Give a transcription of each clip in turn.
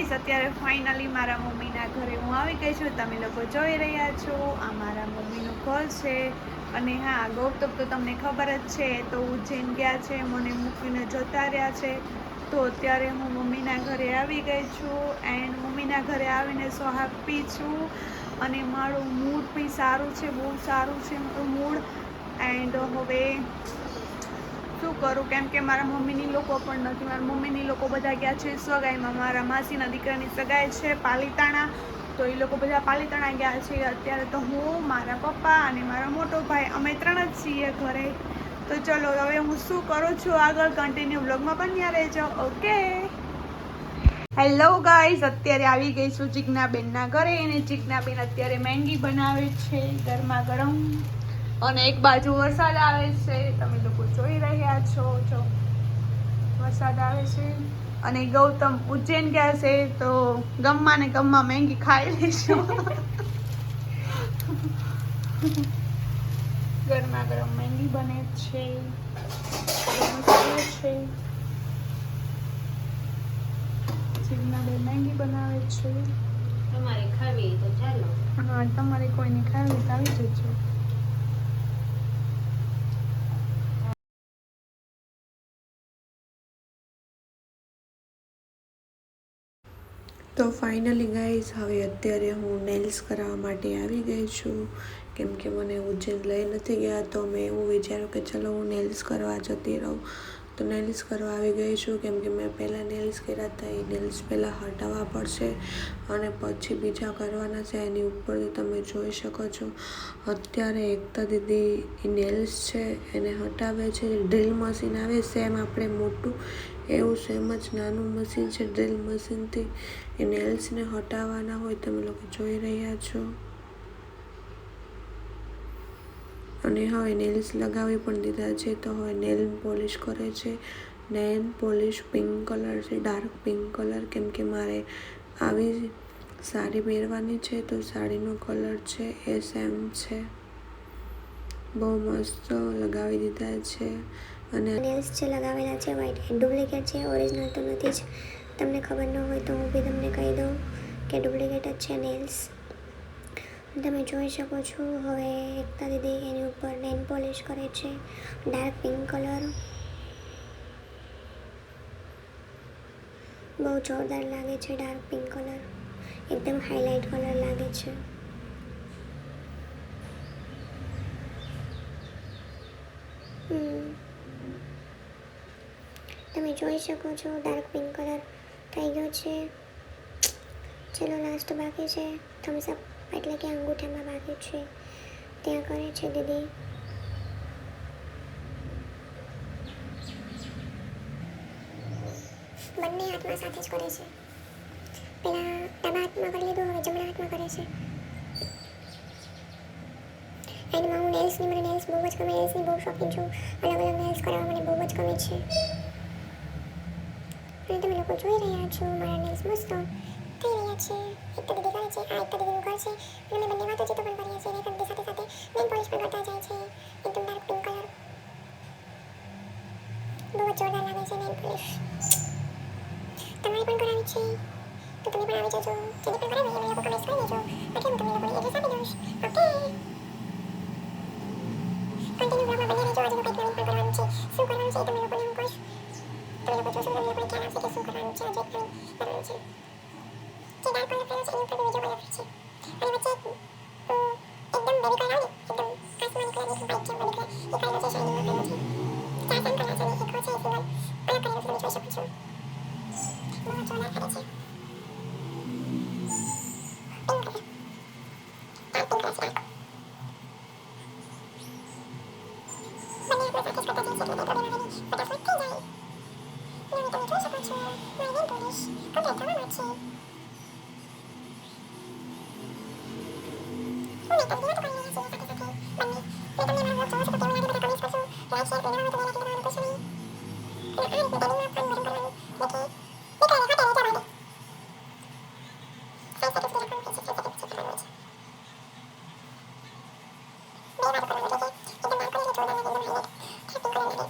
Guys અત્યારે finally મારા મમ્મીના ઘરે હું આવી ગઈ છું. તમે લોકો જોઈ રહ્યા છો આ મારા મમ્મીનું ઘર છે. અને હા, ગૌતમ તો તમને ખબર જ છે, તો ઉજ્જૈન ગયા છે, મને મૂકીને જતા રહ્યા છે. તો અત્યારે હું મમ્મીના ઘરે આવી ગઈ છું એન્ડ મમ્મીના ઘરે આવીને સો હેપી છું. અને મારું મૂડ બી સારું છે, બહુ સારું છે મારું મૂડ. એન્ડ હવે શું કરું, કેમ કે મારા મમ્મીની લોકો પણ નથી. મારા મમ્મીની લોકો બધા ગયા છે સગાઈમાં. મારા માસીના દીકરાની સગાઈ છે પાલીતાણા, તો એ લોકો બધા પાલીતાણા ગયા છે. અત્યારે તો હું, મારા પપ્પા અને મારો મોટો ભાઈ, અમે 3 જ છીએ ઘરે. તો ચલો હવે હું શું કરું છું આગળ કન્ટિન્યુ વ્લોગમાં બન્યા રહેજો. ઓકે, હેલો ગાઈઝ, અત્યારે આવી ગઈ છું ચિકનાબેનના ઘરે. અને ચિકનાબેન અત્યારે મેંગી બનાવે છે ગરમા ગરમ, અને એક બાજુ વરસાદ આવે છે, તમે લોકો જોઈ રહ્યા છો. જો વરસાદ આવે છે. અને ગૌતમ ઉજ્જૈન ગયા છે, તો ગમમાં ને ગમમાં મેંગી ખાઈ લઈશું. ગરમા ગરમ મેંગી બને છે, છે. ચિકનાબેન મેંગી બનાવે છે. તમારે ખાવી તો ચાલો. હા, તમારે કોઈને ખાવી તો આવી જજો. તો ફાઇનલી ગાઈઝ, હવે અત્યારે હું નેલ્સ કરાવવા માટે આવી ગઈ છું. કેમ કે મને ઉજ્જૈન લઈ નથી ગયા, તો મેં એવું વિચાર્યું કે ચલો હું નેલ્સ કરવા જતી રહું. તો નેલ્સ કરવા આવી ગઈ છું, કેમ કે મેં પહેલાં નેલ્સ કર્યા હતા. એ નેલ્સ પહેલાં હટાવવા પડશે અને પછી બીજા કરવાના છે. એની ઉપરથી તમે જોઈ શકો છો અત્યારે એકતા દીદી એ નેલ્સ છે એને હટાવે છે. ડ્રીલ મશીન આવે સેમ આપણે મોટું એવું, સેમ જ નાનું મશીન છે. ડ્રીલ મશીનથી એ નેલ્સને હટાવવાના હોય, તમે લોકો જોઈ રહ્યા છો. અને હવે નેલ્સ લગાવી પણ દીધા છે, તો હવે નેલ પોલિશ કરે છે. નેલ પોલિશ પિંક કલર છે, ડાર્ક પિંક કલર, કેમ કે મારે આવી સાડી પહેરવાની છે, તો સાડીનો કલર છે એ સેમ છે. બહુ મસ્ત લગાવી દીધા છે. અને નેલ્સ જે લગાવેલા છે વ્હાઈટ ડુપ્લિકેટ છે, ઓરિજિનલ તો નથી જ. તમને ખબર ન હોય તો હું બી તમને કહી દઉં કે ડુપ્લિકેટ જ છે નેલ્સ. તમે જોઈ શકો છો. હવે એકતા દીદી એની ઉપર નેલ પોલિશ કરે છે, ડાર્ક પિંક કલર. બહુ જોરદાર લાગે છે. ડાર્ક પિંક કલર એકદમ હાઇલાઇટ કલર લાગે છે. તમે જોઈ શકો છો ડાર્ક પિંક કલર થઈ ગયો છે. ચલો લાસ્ટ બાકી છે થમ્સ અપ, એટલે કે અંગૂઠામાં બાકી છે, ત્યાં કરે છે દીદી. બંને હાથમાં સાથે જ કરે છે. પેલા ડાબા હાથમાં કરી લીધું, હવે જમણા હાથમાં કરે છે. એન્ડમાં હું નેલ્સની, મને નેલ્સ બહુ જ ગમે, નેલ્સની બહુ શોખીન છું. અલગ અલગ નેલ્સ કરવા મને બહુ જ ગમે છે. અને તમે લોકો જોઈ રહ્યા છો મારા નેલ્સ મસ્ત થઈ રહ્યા છે. એકતા દીદી કરે છે. આ એકતા દીદીનું ઘર છે. અને અમે બંને વાતો ચીતો પણ કરીએ છીએ. અને એકતા સાથે સાથે નેલ પોલિશ પણ કરતા જાય છે. એકદમ ડાર્ક પિંક કલર બહુ જ જોરદાર લાગે છે નેલ પોલિશ. તમારે પણ કરાવી છે તો તમે પણ આવી જજો. જેને પણ કરાવી હોય એ લોકો કમેન્ટ કરી દેજો, એટલે હું તમને લોકોને એડ્રેસ આપી દઈશ. ઓકે, કન્ટિન્યુ બ્લોગમાં બન્યા રહેજો. આજે હું કંઈક નવીન પણ કરવાનું છે. શું કરવાનું છે એ તમે લોકોને હું કહીશ. તમે લોકો જોશો, તમને લોકોને ખ્યાલ આવશે કે શું કરવાનું છે. આજે કંઈ કરવાનું છે. જે ડાર્ક કલર કર્યો છે એની ઉપર બીજો કલર છે. અને વચ્ચે એકદમ બેબી કલર આવે ને, એકદમ આસમાની કલર, એકદમ વ્હાઈટ જેવો બેબી કલર, એ કરેલો છે. શાઇનિંગમાં કરેલો છે. 4 સેમ કલર છે અને એક છે સિંગલ અલગ કરેલું, તમે જોઈ શકો છો. બહુ જોરદાર કરે છે. Pink colour, dark pink colour છે. બંને હાથમાં સાથે જ કરે છે. એટલે થોડી નાની ફટાફટ થઈ જાય. અને તમે જોઈ શકો છો મારી નેલ પોલિશ કમ્પ્લીટ થવામાં છે. હું એકતા દીદી વાતો કરી રહ્યા છીએ સાથે સાથે બંને. અને તમને મારો બ્લોગ જોવો છો તો કેવું લાગે બધા કમેન્ટ કરશો. લાઈક શેર કરીને હોય તો બેલ આઇકન દબાવવાનું ભૂલશો નહીં. અને આ રીતની ટેલિંગમાં ફોર્મ ભરી ભરવાની, બેઠી નીકળે હાથે રહેજો ભાઈને. 5 સેકન્ડ સુધી રાખવાનું હોય છે, 5 સેકન્ડ પછી કરવાનું હોય છે. બે વાર કરવાનું, એટલે કે એકદમ ડાર્ક કલર જોરદાર લાગે, એકદમ હાઇલાઇટ પિંક કલર લાગે.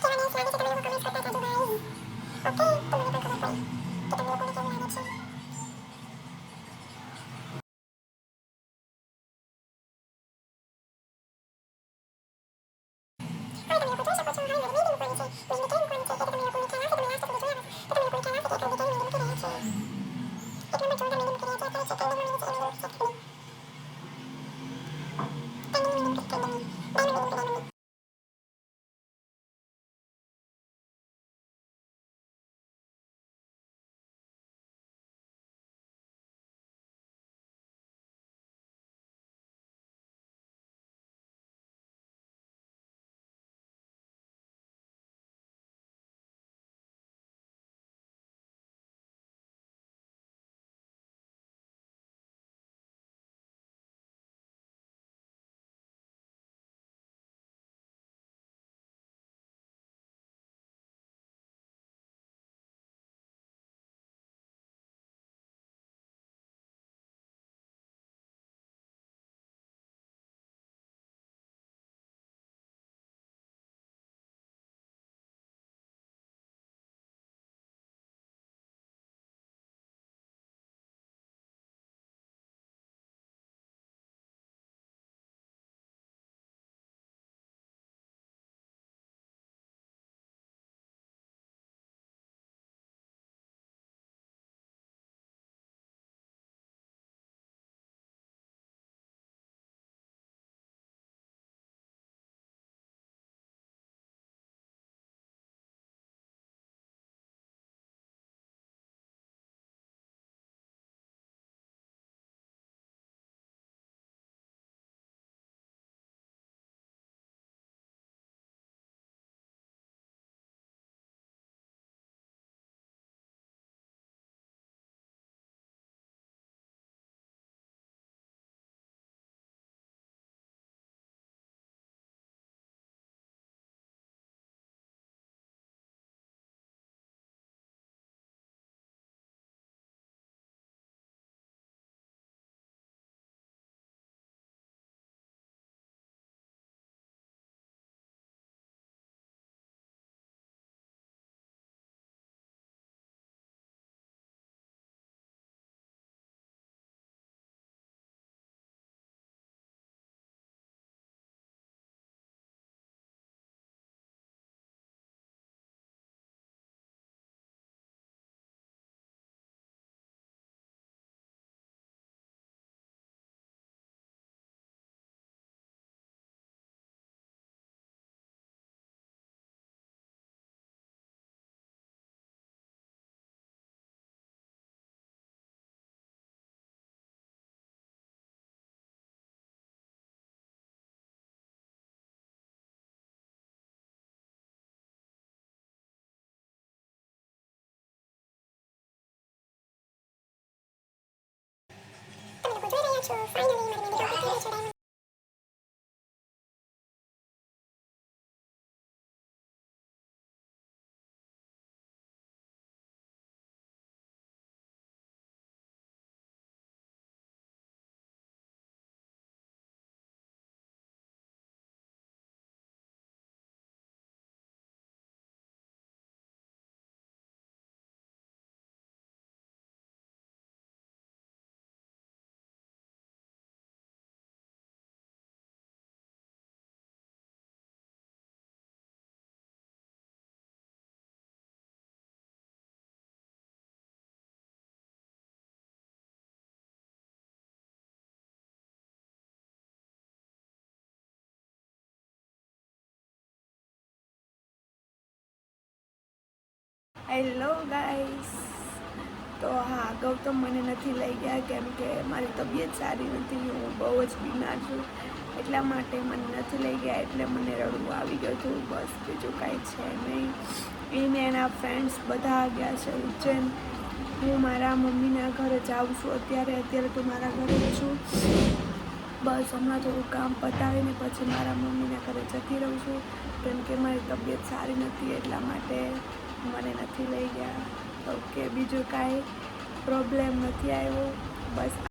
કેવા નેલ્સ લાગે છે તમે લોકો કમેન્ટ કરતા જાજો ગાઈઝ. ઓકે, તો મને પણ ખબર પડી. હેલો ગાઈસ, તો હા ગૌતમ મને નથી લઈ ગયા કેમ કે મારી તબિયત સારી નથી, હું બહુ જ બીમાર છું એટલા માટે મને નથી લઈ ગયા. એટલે મને રડવું આવી ગયું હતું, બસ બીજું કાંઈ છે નહીં. એને એના ફ્રેન્ડ્સ બધા ગયા છે ઉજ્જૈન. હું મારા મમ્મીના ઘરે જાઉં છું અત્યારે તો મારા ઘરે છું. બસ હમણાં થોડું કામ પતાવીને પછી મારા મમ્મીના ઘરે જતી રહું છું કેમ કે મારી તબિયત સારી નથી એટલા માટે મને નથી લઈ ગયા. ઓકે, બીજું કાંઈ પ્રોબ્લેમ નથી આવ્યો, બસ